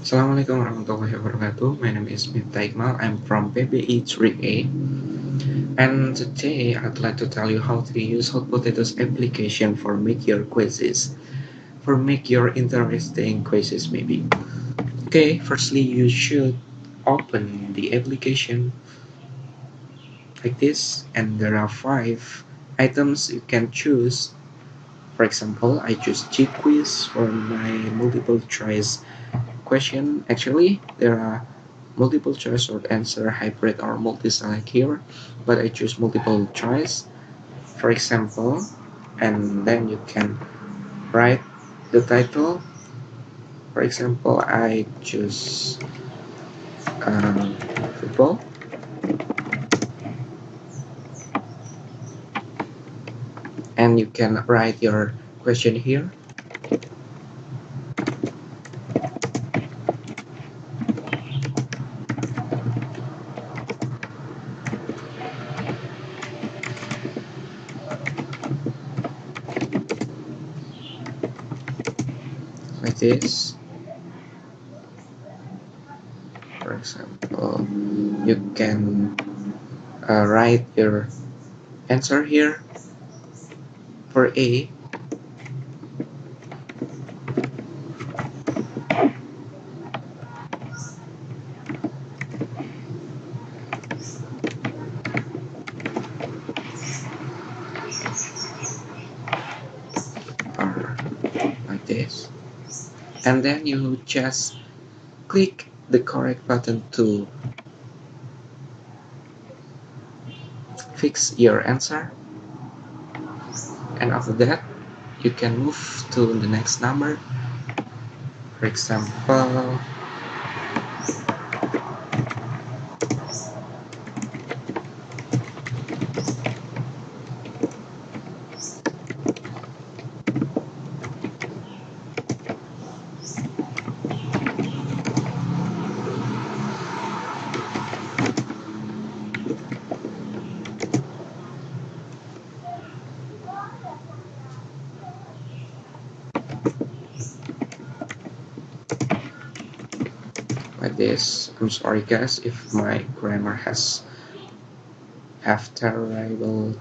Assalamualaikum warahmatullahi wabarakatuh. My name is MIftah Ikmal. I'm from PBI 3A. And today I'd like to tell you how to use hot potatoes application for make your quizzes. For make your interesting quizzes maybe. Okay, firstly you should open the application like this, and there are 5 items you can choose. For example, I choose G quiz for my multiple choice question. Actually, there are multiple choice or answer hybrid or multi-select here, but I choose multiple choice, for example, and then you can write the title. For example, I choose football, and you can write your question here. Like this. For example, you can write your answer here. For A, or like this, and then you just click the correct button to fix your answer, and after that you can move to the next number. For example, like this. I'm sorry guys if my grammar have terrible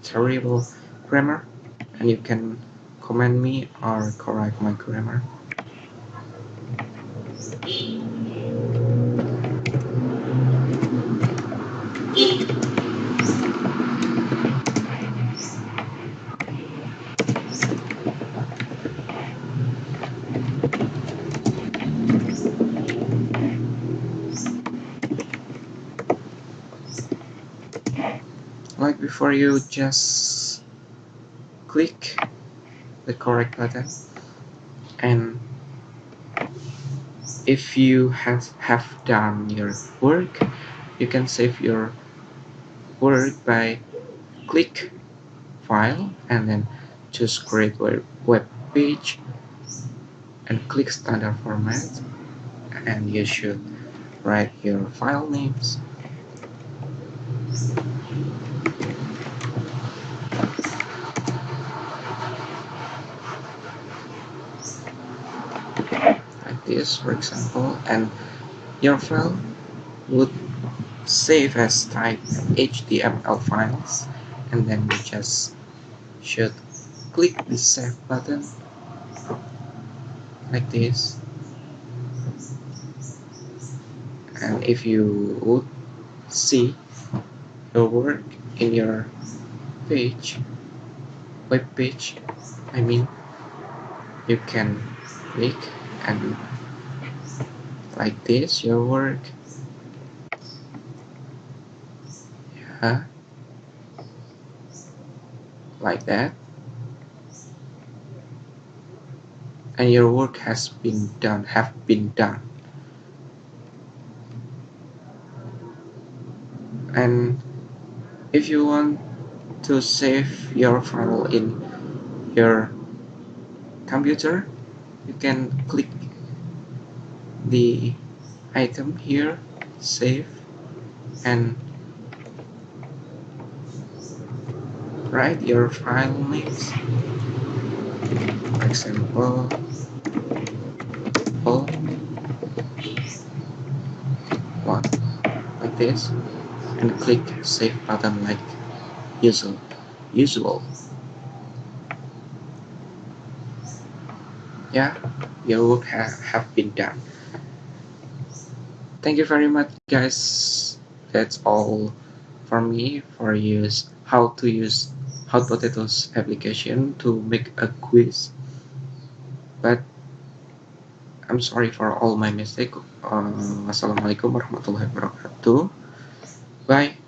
grammar, and you can comment me or correct my grammar. Like before, you just click the correct button, and if you have done your work, you can save your work by click file and then choose create web page and click standard format, and you should write your file names. Like this, for example, and your file would save as type HTML files, and then you just should click the save button like this. And if you would see your work in your page, web page, I mean, you can click and like this your work, yeah, like that, and your work have been done. And if you want to save your file in your computer, you can click the item here, save, and write your file names. For example, this and click save button like usual. Yeah, your work have been done. Thank you very much, guys. That's all for me for use how to use hot potatoes application to make a quiz. But I'm sorry for all my mistake. Wassalamualaikum warahmatullahi wabarakatuh. Bye.